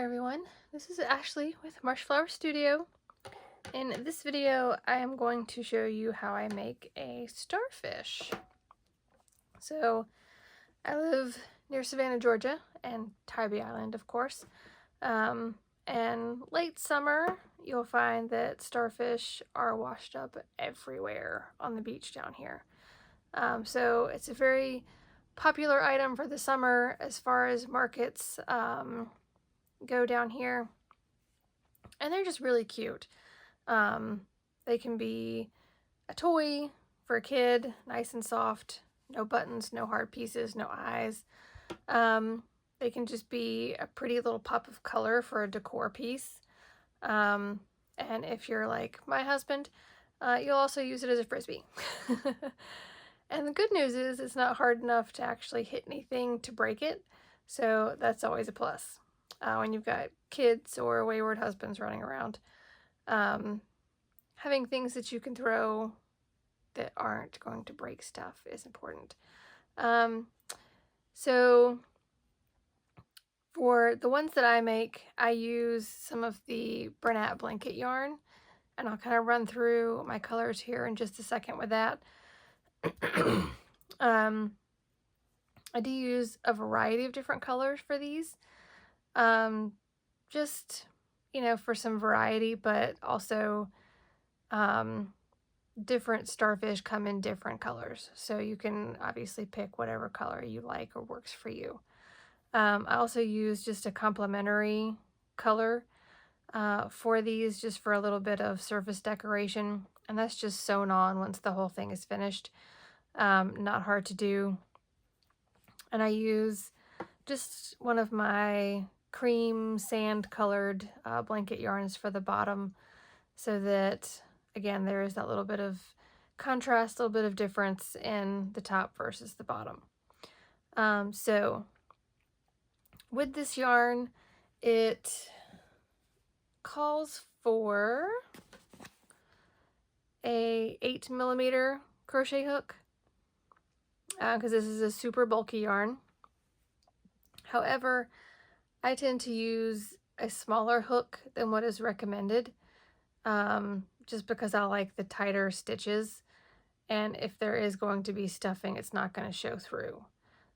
there everyone, this is Ashley with Marshflower Studio. In this video I am going to show you how I make a starfish. So I live near Savannah, Georgia, and Tybee Island of course, and late summer you'll find that starfish are washed up everywhere on the beach down here. So it's a very popular item for the summer as far as markets go down here, and they're just really cute. They can be a toy for a kid, nice and soft, no buttons, no hard pieces, no eyes. They can just be a pretty little pop of color for a decor piece. And if you're like my husband, you'll also use it as a frisbee. And the good news is it's not hard enough to actually hit anything to break it, so that's always a plus when you've got kids or wayward husbands running around. Having things that you can throw that aren't going to break stuff is important. So for the ones that I make, I use some of the Bernat blanket yarn, and I'll kind of run through my colors here in just a second with that. I do use a variety of different colors for these, just, you know, for some variety, but also different starfish come in different colors, so you can obviously pick whatever color you like or works for you. I also use just a complementary color for these, just for a little bit of surface decoration, and that's just sewn on once the whole thing is finished. Not hard to do. And I use just one of my cream sand colored blanket yarns for the bottom, so that again there is that little bit of contrast, a little bit of difference in the top versus the bottom. So with this yarn, it calls for a 8mm crochet hook, because this is a super bulky yarn. However, I tend to use a smaller hook than what is recommended, just because I like the tighter stitches, and if there is going to be stuffing, it's not going to show through.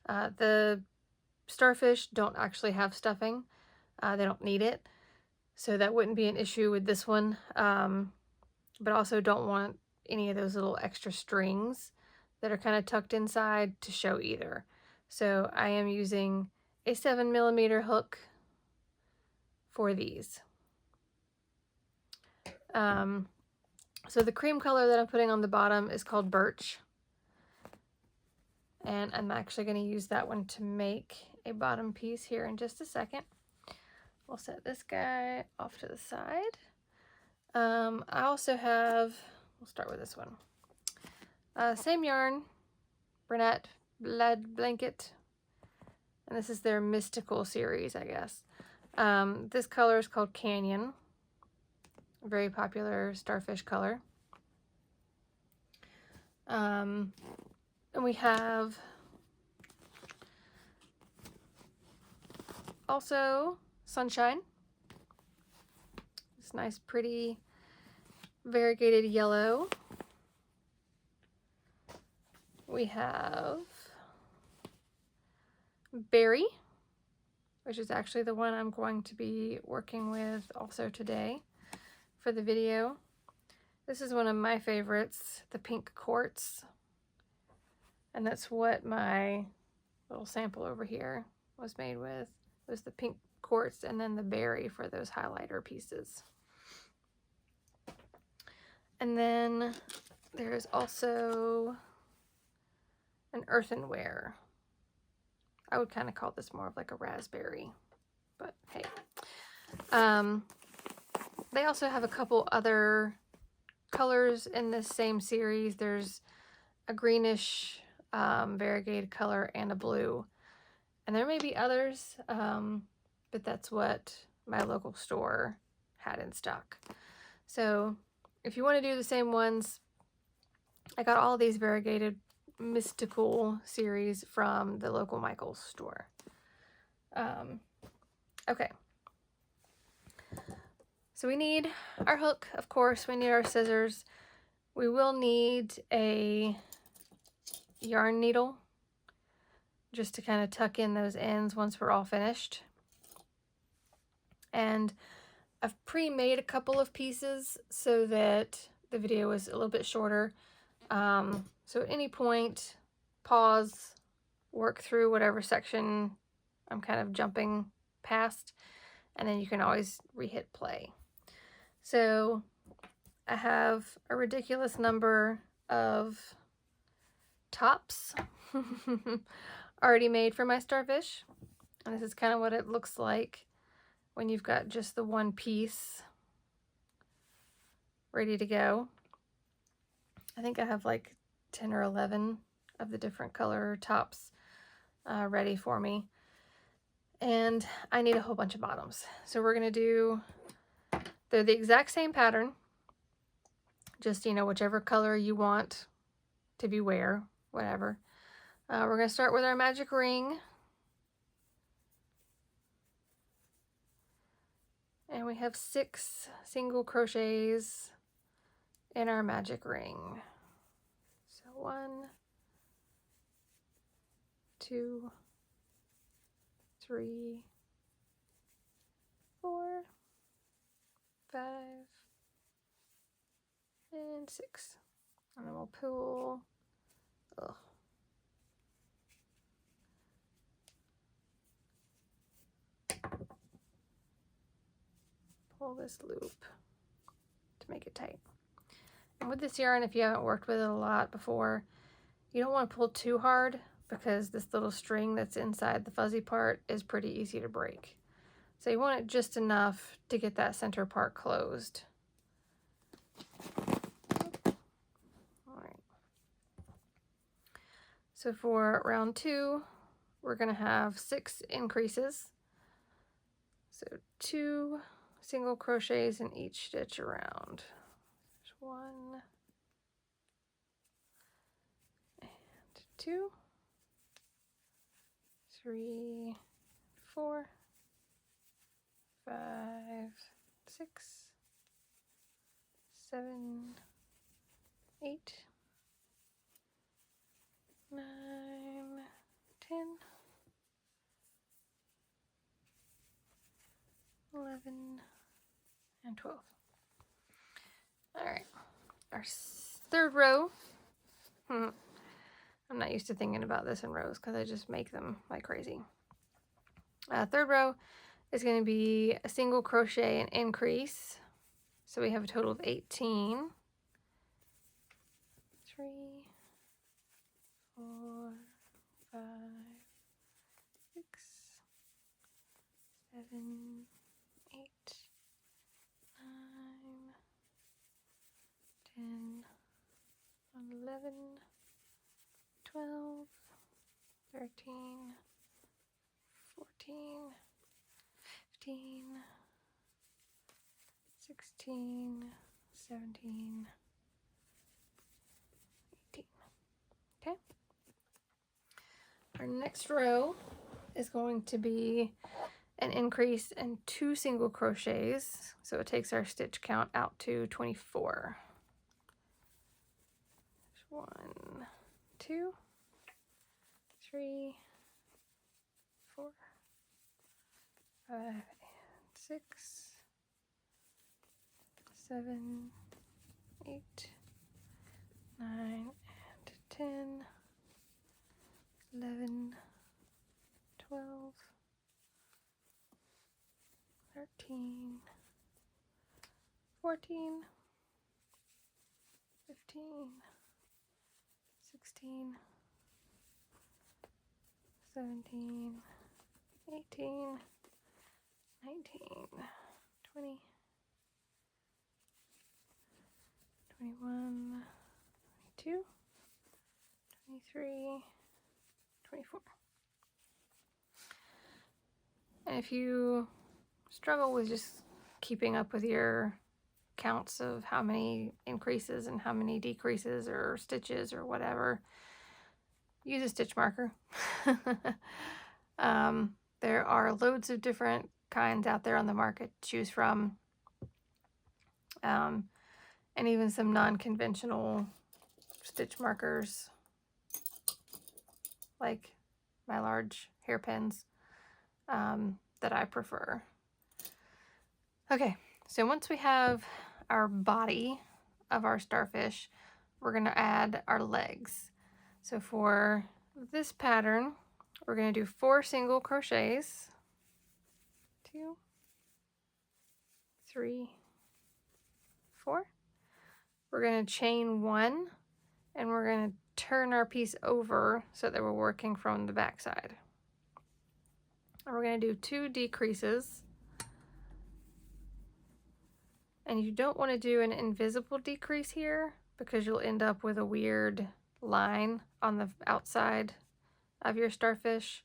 The starfish don't actually have stuffing. They don't need it, so that wouldn't be an issue with this one, but also don't want any of those little extra strings that are kind of tucked inside to show either. So I am using a 7mm hook for these. So the cream color that I'm putting on the bottom is called Birch, and I'm actually going to use that one to make a bottom piece here in just a second. We'll set this guy off to the side. I also have, we'll start with this one. Same yarn, Bernat blanket, and this is their mystical series, I guess. This color is called Canyon, a very popular starfish color. And we have also Sunshine, this nice pretty variegated yellow. We have Berry, which is actually the one I'm going to be working with also today for the video. This is one of my favorites, the Pink Quartz, and that's what my little sample over here was made with. It was the Pink Quartz and then the Berry for those highlighter pieces. And then there's also an earthenware. I would kind of call this more of like a raspberry, but hey. They also have a couple other colors in this same series. There's a greenish variegated color and a blue, and there may be others, but that's what my local store had in stock. So if you want to do the same ones, I got all these variegated mystical series from the local Michael's store. Okay, So we need our hook, of course, we need our scissors. We will need a yarn needle just to kind of tuck in those ends once we're all finished. And I've pre-made a couple of pieces so that the video is a little bit shorter. So at any point, pause, work through whatever section I'm kind of jumping past, and then you can always re-hit play. So I have a ridiculous number of tops already made for my starfish. And this is kind of what it looks like when you've got just the one piece ready to go. I think I have like 10 or 11 of the different color tops ready for me. And I need a whole bunch of bottoms. So we're going to do, they're the exact same pattern, just, you know, whichever color you want to be wear, whatever. We're going to start with our magic ring. And we have 6 single crochets in our magic ring. So 1, 2, 3, 4, 5, and 6. And then we'll pull, pull this loop to make it tight. And with this yarn, if you haven't worked with it a lot before, you don't want to pull too hard because this little string that's inside the fuzzy part is pretty easy to break. So you want it just enough to get that center part closed. All right. So for round 2, we're going to have 6 increases. So 2 single crochets in each stitch around. There's 1 and 2, 3, 4, 5, 6, 7, 8, 9, 10, 11, and 12. All right, our third row. I'm not used to thinking about this in rows because I just make them like crazy. Third row is going to be a single crochet and increase. So we have a total of 18. 3, 4, 5, 6, 7, 8, 9, 10, 11, 12, 13, 14, 15, 16, 17, 18. Okay. Our next row is going to be an increase in 2 single crochets. So it takes our stitch count out to 24. 1, 2, 3, 4, 5, and 6, 7, 8, 9, and 10, 11, 12, 13, 14, 15, 16, 17, 18, 19, 20, 21, 22, 23, 24. And if you struggle with just keeping up with your counts of how many increases and how many decreases or stitches or whatever, use a stitch marker. There are loads of different kinds out there on the market to choose from. and even some non-conventional stitch markers like my large hairpins that I prefer. Okay, so once we have our body of our starfish, we're going to add our legs. So for this pattern, we're going to do 4 single crochets. 2, 3, 4. We're going to chain 1, and we're going to turn our piece over so that we're working from the back side. And we're going to do 2 decreases. And you don't want to do an invisible decrease here because you'll end up with a weird line on the outside of your starfish.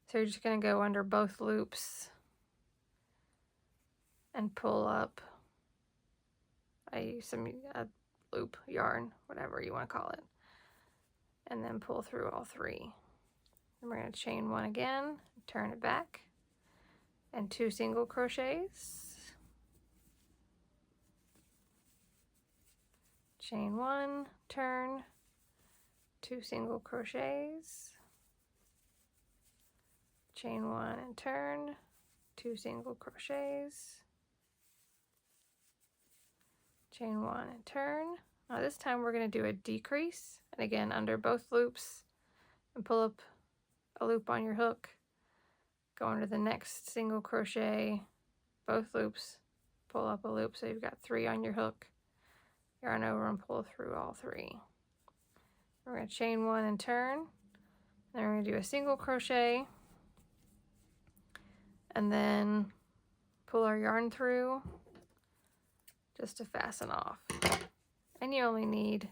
So you're just going to go under both loops and pull up a loop, yarn, whatever you want to call it, and then pull through all 3. And we're going to chain 1 again, turn it back, and 2 single crochets. Chain 1, turn, 2 single crochets, chain 1 and turn, 2 single crochets, chain 1 and turn. Now this time we're going to do a decrease, and again under both loops, and pull up a loop on your hook, go under the next single crochet, both loops, pull up a loop, so you've got 3 on your hook, yarn over and pull through all 3. We're going to chain 1 and turn, then we're going to do a single crochet, and then pull our yarn through just to fasten off. And you only need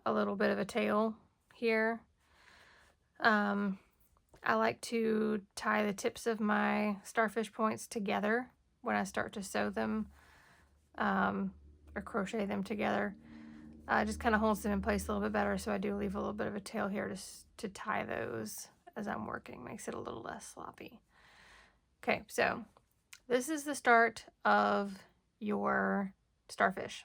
a little bit of a tail here. I like to tie the tips of my starfish points together when I start to sew them or crochet them together. It just kind of holds them in place a little bit better, so I do leave a little bit of a tail here to tie those as I'm working. Makes it a little less sloppy. Okay, so this is the start of your starfish.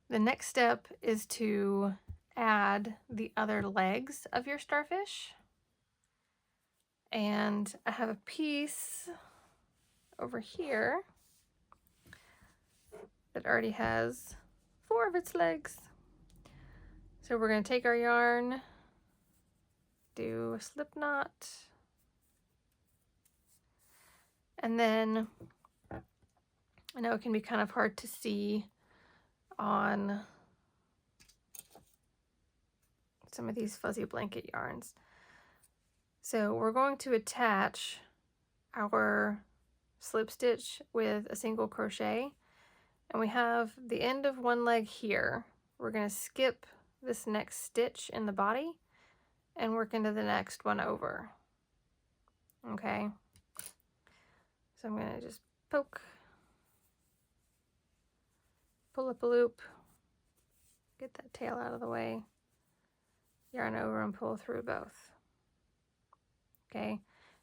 The next step is to add the other legs of your starfish. And I have a piece over here that already has 4 of its legs. So we're going to take our yarn, do a slip knot, and then I know it can be kind of hard to see on some of these fuzzy blanket yarns. So we're going to attach our slip stitch with a single crochet, and we have the end of one leg here. We're going to skip this next stitch in the body and work into the next one over. Okay, so I'm going to just poke, pull up a loop, get that tail out of the way, yarn over and pull through both. Okay,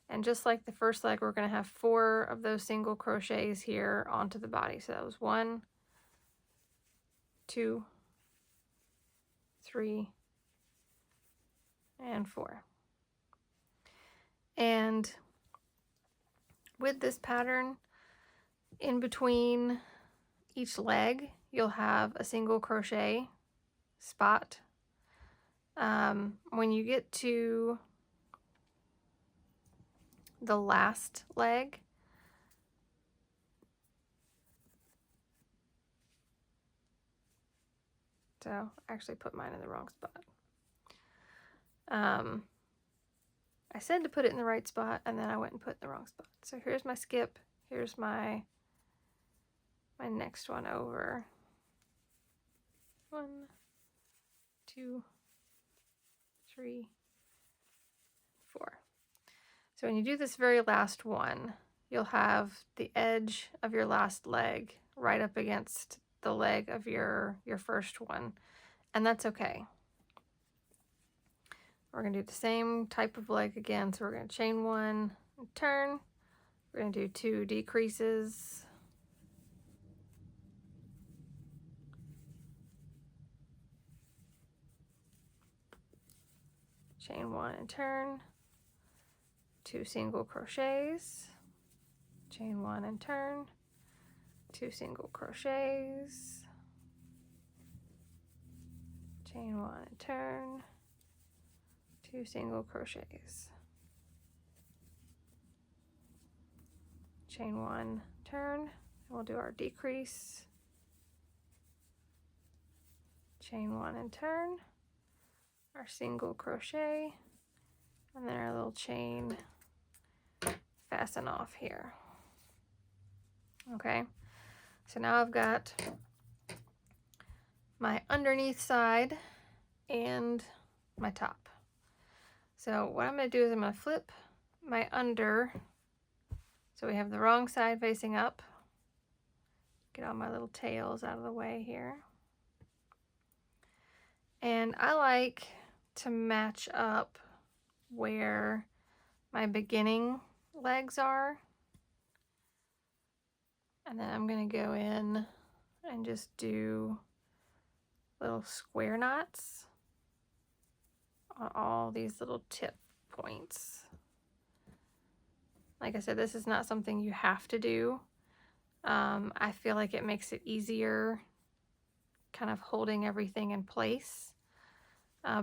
and just like the first leg, we're going to have 4 of those single crochets here onto the body. So that was 1, 2, 3, and 4. And with this pattern, in between each leg, you'll have a single crochet spot. When you get to the last leg, so I actually put mine in the wrong spot. I said to put it in the right spot, and then I went and put it in the wrong spot. So here's my skip, here's my next one over. 1, 2, 3, 4. So when you do this very last one, you'll have the edge of your last leg right up against the leg of your first one, and that's okay. We're going to do the same type of leg again, so we're going to chain 1 and turn. We're going to do 2 decreases, chain 1 and turn, 2 single crochets, chain 1 and turn, 2 single crochets, chain 1 and turn, 2 single crochets, chain 1, turn, and we'll do our decrease, chain 1 and turn, our single crochet, and then our little chain fasten off here. Okay, so now I've got my underneath side and my top. So what I'm going to do is I'm going to flip my under, so we have the wrong side facing up. Get all my little tails out of the way here. And I like to match up where my beginning legs are. And then I'm going to go in and just do little square knots on all these little tip points. Like I said, this is not something you have to do. I feel like it makes it easier kind of holding everything in place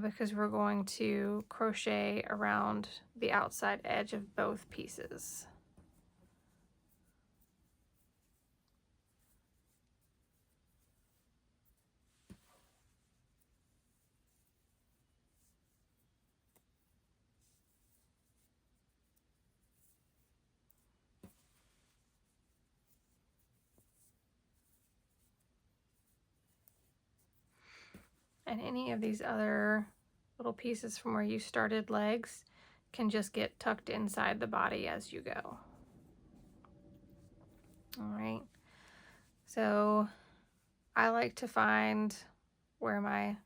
because we're going to crochet around the outside edge of both pieces. And any of these other little pieces from where you started legs can just get tucked inside the body as you go. All right, so I like to find where my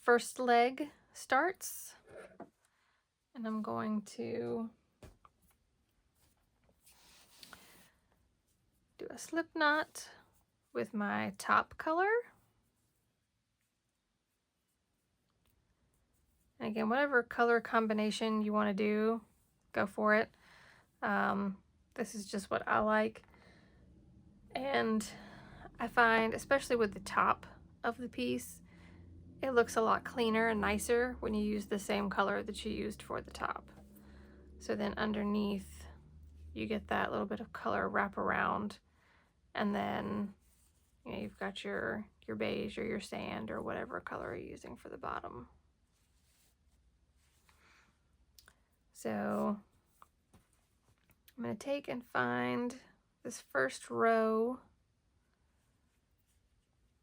first leg starts, and I'm going to do a slip knot with my top color. And again, whatever color combination you want to do, go for it. This is just what I like. And I find, especially with the top of the piece, it looks a lot cleaner and nicer when you use the same color that you used for the top. So then underneath, you get that little bit of color wrap around, and then you've got your beige or your sand or whatever color you're using for the bottom. So I'm going to take and find this first row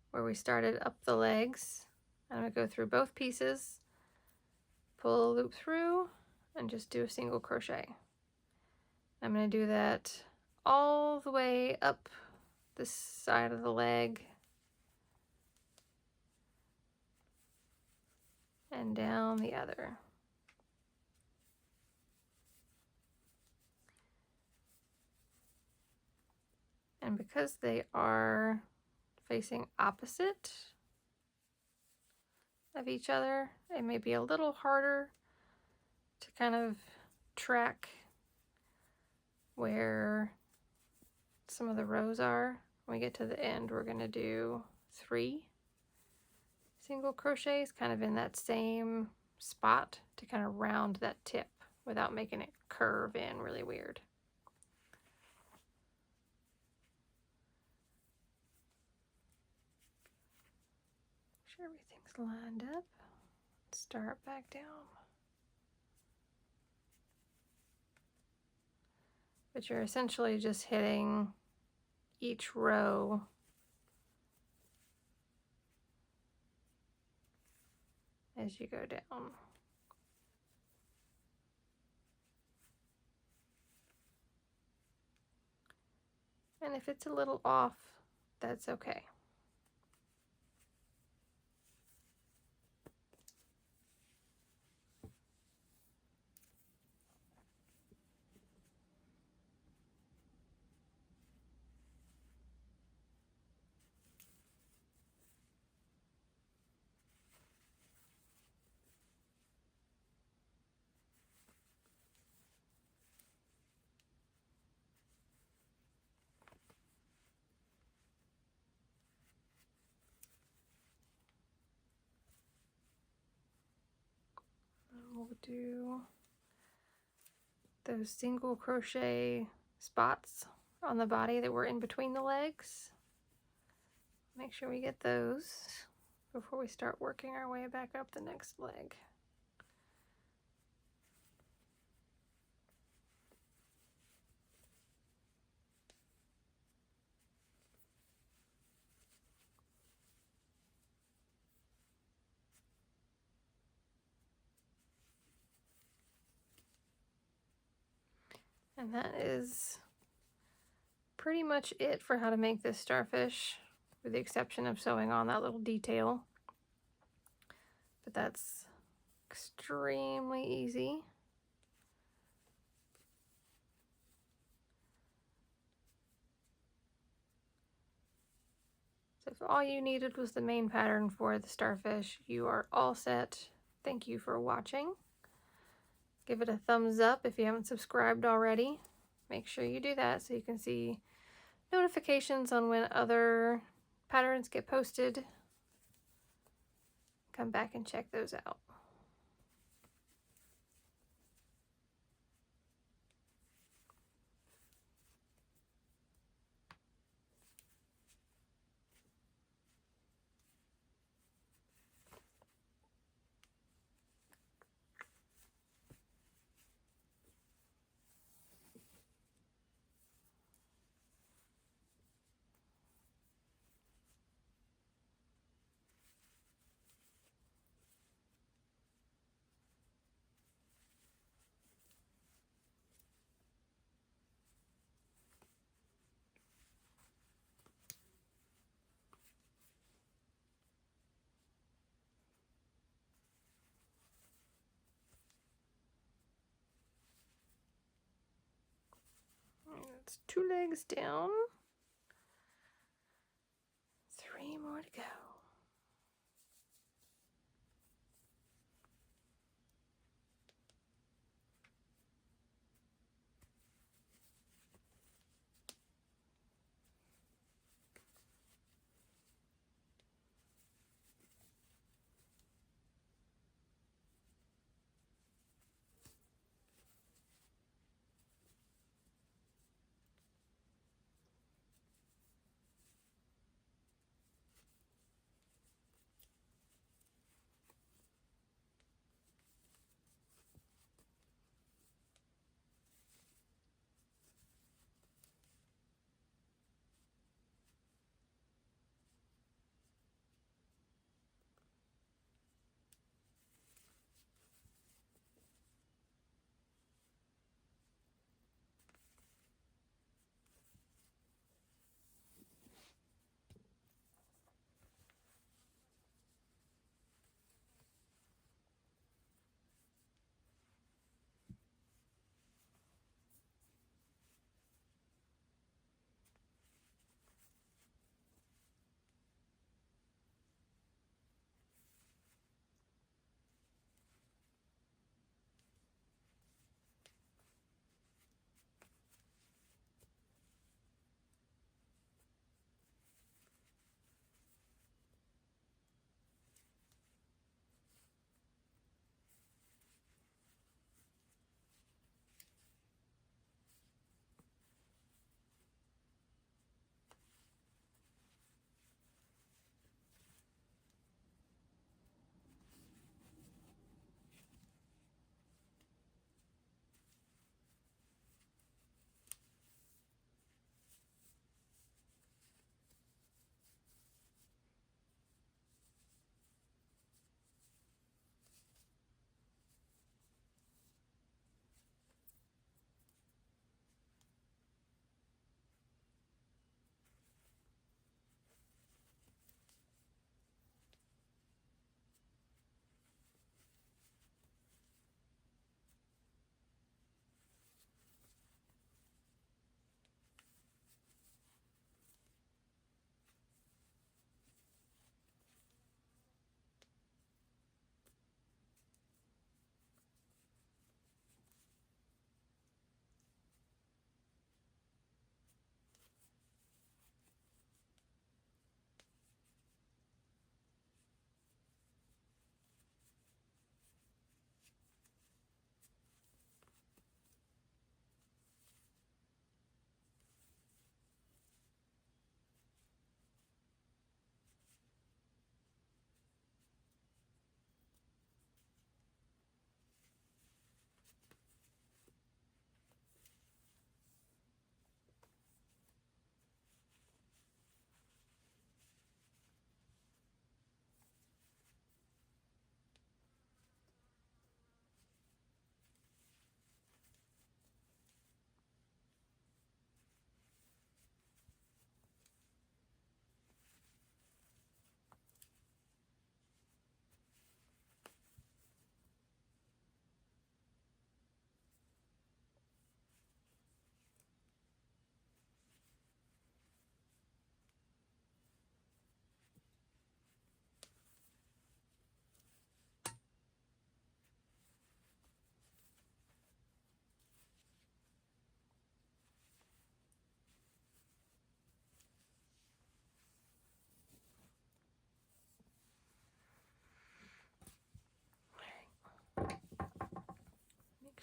where we started up the legs. I'm going to go through both pieces, pull a loop through, and just do a single crochet. I'm going to do that all the way up this side of the leg and down the other. And because they are facing opposite of each other, it may be a little harder to kind of track where some of the rows are. When we get to the end, we're going to do 3 single crochets kind of in that same spot to kind of round that tip without making it curve in really weird. Make sure everything's lined up. Start back down. But you're essentially just hitting each row as you go down. And if it's a little off, that's okay. we'll do those single crochet spots on the body that were in between the legs. Make sure we get those before we start working our way back up the next leg. And that is pretty much it for how to make this starfish, with the exception of sewing on that little detail. But that's extremely easy. So if all you needed was the main pattern for the starfish, you are all set. Thank you for watching. Give it a thumbs up if you haven't subscribed already. Make sure you do that so you can see notifications on when other patterns get posted. Come back and check those out. That's 2 legs down. 3 more to go.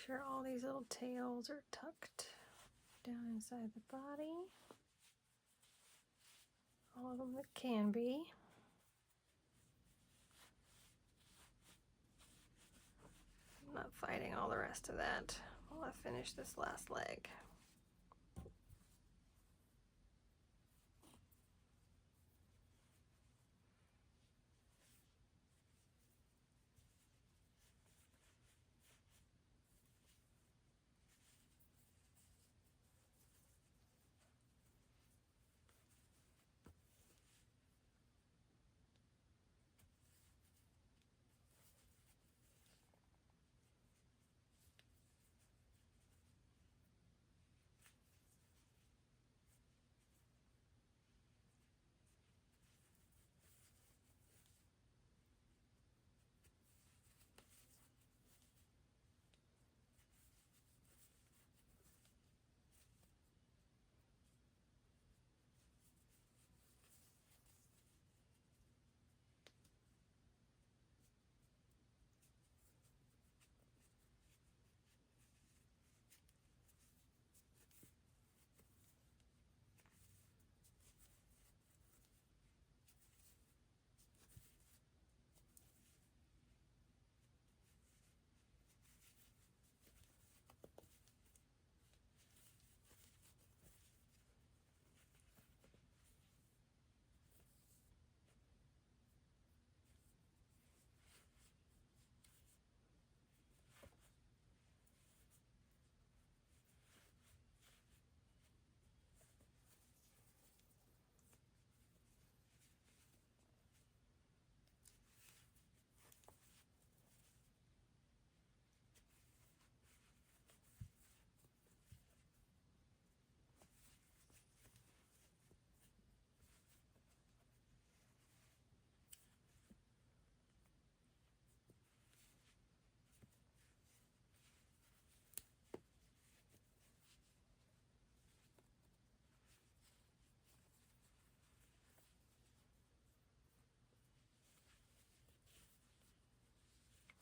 sure all these little tails are tucked down inside the body. All of them that can be. I'm not fighting all the rest of that while I finish this last leg.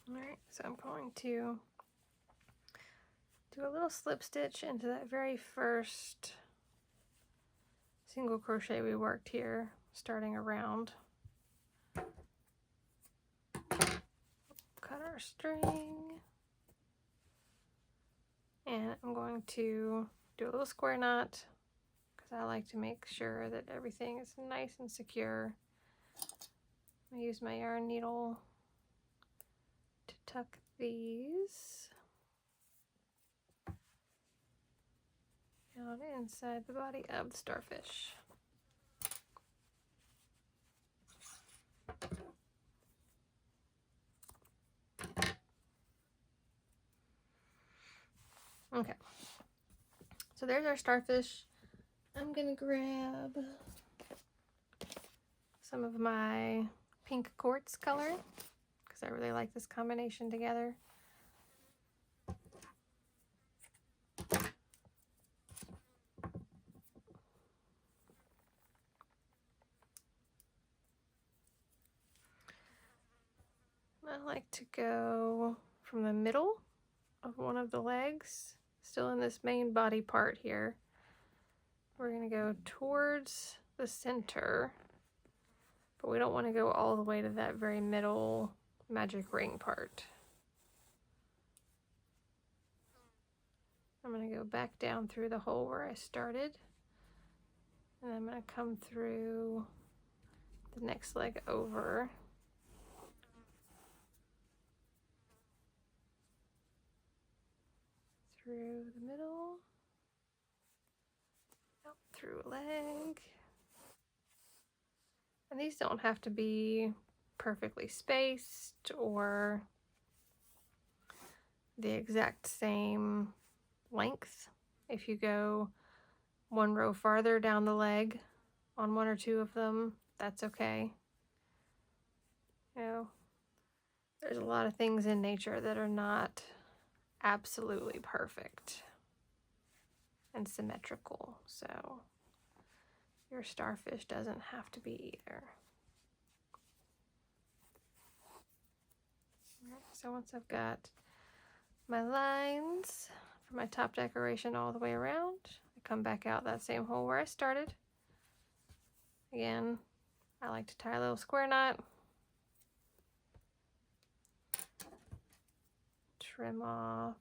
Alright, so I'm going to do a little slip stitch into that very first single crochet we worked here, starting around. Cut our string, and I'm going to do a little square knot because I like to make sure that everything is nice and secure. I use my yarn needle to tuck these down inside the body of the starfish. Okay, so there's our starfish. I'm gonna grab some of my pink quartz color because I really like this combination together. I like to go from the middle of one of the legs, still in this main body part here. We're going to go towards the center, but we don't want to go all the way to that very middle magic ring part. I'm going to go back down through the hole where I started, and I'm going to come through the next leg over. Through the middle, out through a leg. And these don't have to be perfectly spaced or the exact same length. If you go one row farther down the leg on one or two of them, that's okay. You know, there's a lot of things in nature that are not absolutely perfect and symmetrical, so your starfish doesn't have to be either. So once I've got my lines for my top decoration all the way around. I come back out that same hole where I started. Again, I like to tie a little square knot. Trim off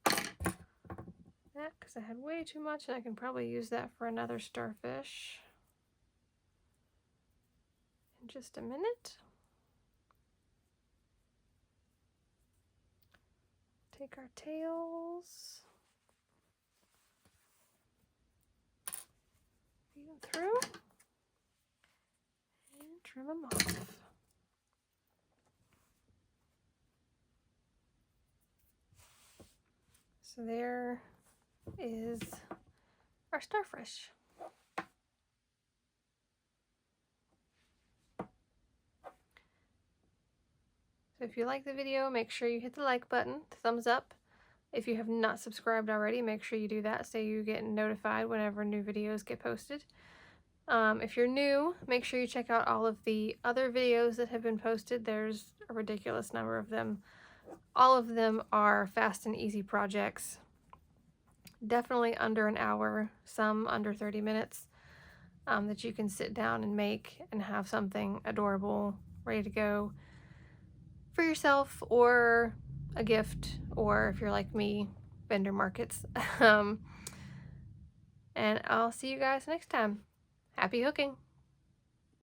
that because I had way too much, and I can probably use that for another starfish in just a minute. Take our tails, feed them through, and trim them off. So there is our starfish. So if you like the video, make sure you hit the like button, thumbs up. If you have not subscribed already, make sure you do that so you get notified whenever new videos get posted. If you're new, make sure you check out all of the other videos that have been posted. There's a ridiculous number of them. All of them are fast and easy projects. Definitely under an hour, some under 30 minutes, that you can sit down and make and have something adorable ready to go for yourself or a gift, or if you're like me, vendor markets. And I'll see you guys next time. Happy hooking!